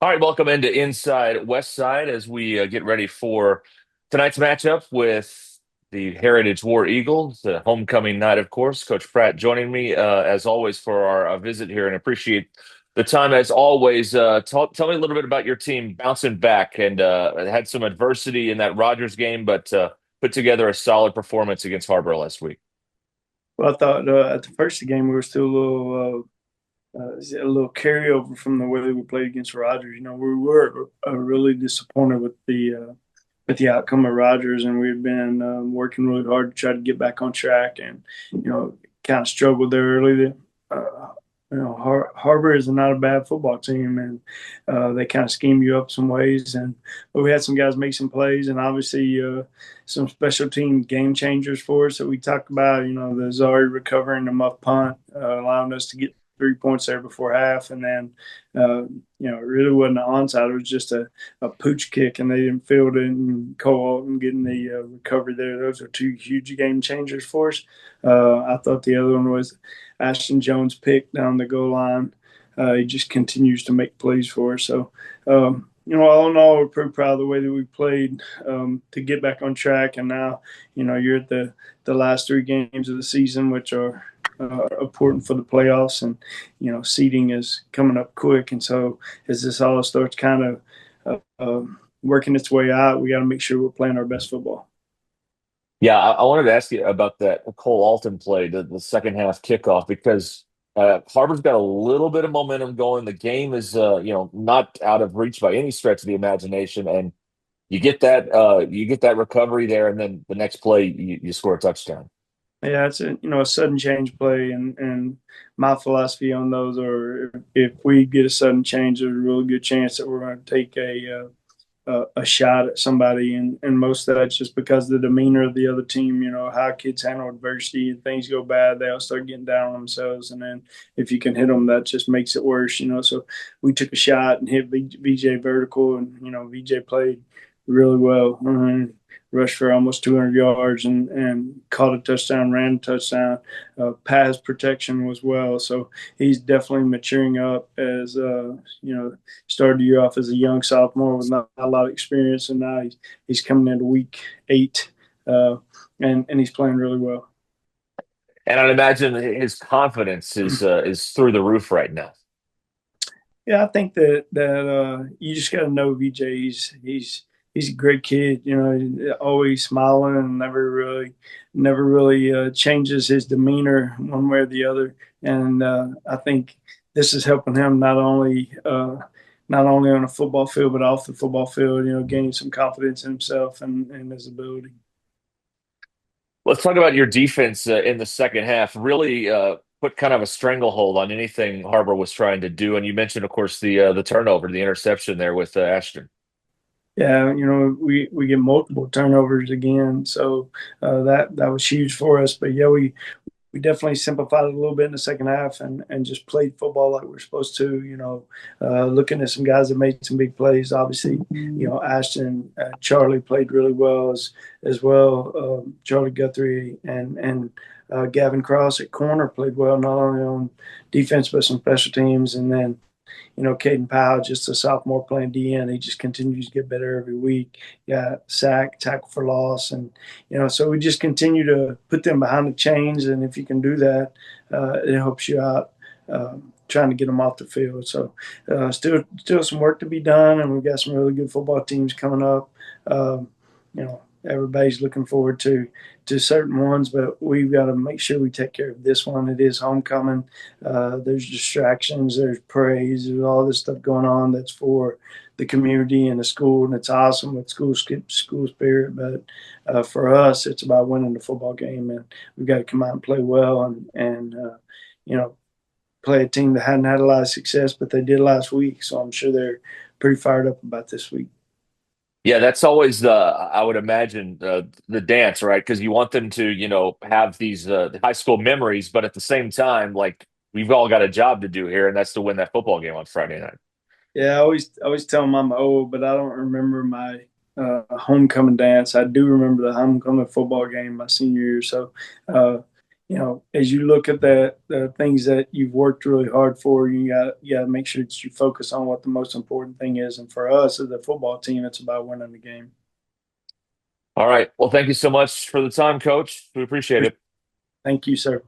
All right, welcome into Inside Westside as we get ready for tonight's matchup with the Heritage War Eagles, the homecoming night, of course. Coach Pratt joining me as always for our visit here, and appreciate the time as always. Tell me a little bit about your team bouncing back and had some adversity in that Rogers game, but put together a solid performance against Harbor last week. Well, I thought at the first game we were still a little carryover from the way we played against Rogers. We were really disappointed with the outcome of Rogers, and we had been working really hard to try to get back on track, and kind of struggled there early. Uh, Harbor is not a bad football team, and they kind of scheme you up some ways. But we had some guys make some plays, and obviously some special team game changers for us that we talked about. The Zari recovering the muff punt, allowing us to get 3 points there before half, and then it really wasn't an onside. It was just a pooch kick, and they didn't field it. And Cole Alton getting the recovery there. Those are two huge game changers for us. I thought the other one was Ashton Jones' pick down the goal line. He just continues to make plays for us. So, all in all, we're pretty proud of the way that we played to get back on track. And now, you're at the last three games of the season, which are important for the playoffs, and seeding is coming up quick, and so as this all starts kind of working its way out, we got to make sure we're playing our best football. Yeah, I wanted to ask you about that Cole Alton play, the second half kickoff, because Harvard's got a little bit of momentum going. The game is, not out of reach by any stretch of the imagination, and you get that recovery there, and then the next play you score a touchdown. Yeah, it's a sudden change play, and my philosophy on those are if we get a sudden change, there's a really good chance that we're going to take a shot at somebody, and most of that's just because the demeanor of the other team. How kids handle adversity and things go bad, they all start getting down on themselves, and then if you can hit them, that just makes it worse. So we took a shot and hit VJ vertical, and VJ played really well. Rushed for almost 200 yards and caught a touchdown, ran a touchdown. Pass protection was well. So he's definitely maturing up as, started the year off as a young sophomore with not a lot of experience. And now he's coming into week 8 and he's playing really well. And I'd imagine his confidence is through the roof right now. Yeah, I think that you just got to know VJ. He's a great kid. Always smiling and never really changes his demeanor one way or the other. And I think this is helping him not only on the football field but off the football field. Gaining some confidence in himself and his ability. Let's talk about your defense in the second half. Really put kind of a stranglehold on anything Harbor was trying to do. And you mentioned, of course, the turnover, the interception there with Ashton. Yeah, we get multiple turnovers again, so that was huge for us. But yeah, we definitely simplified it a little bit in the second half and just played football like we're supposed to. Looking at some guys that made some big plays. Obviously, Ashton, Charlie played really well as well. Charlie Guthrie and Gavin Cross at corner played well, not only on defense but some special teams, and then Caden Powell, just a sophomore playing DN, he just continues to get better every week. Got sack, tackle for loss, and so we just continue to put them behind the chains. And if you can do that, it helps you out trying to get them off the field. So still some work to be done, and we've got some really good football teams coming up. You know, everybody's looking forward to certain ones, but we've got to make sure we take care of this one. It is homecoming. There's distractions, there's praise, there's all this stuff going on that's for the community and the school, and it's awesome with school spirit. But for us, it's about winning the football game, and we've got to come out and play well and play a team that hadn't had a lot of success, but they did last week. So I'm sure they're pretty fired up about this week. Yeah, that's always I would imagine the dance, right? Because you want them to, have these high school memories, but at the same time, like we've all got a job to do here, and that's to win that football game on Friday night. Yeah, I always tell them I'm old, but I don't remember my homecoming dance. I do remember the homecoming football game my senior year. So, as you look at the things that you've worked really hard for, you got to make sure that you focus on what the most important thing is. And for us as a football team, it's about winning the game. All right. Well, thank you so much for the time, Coach. We appreciate it. Thank you, sir.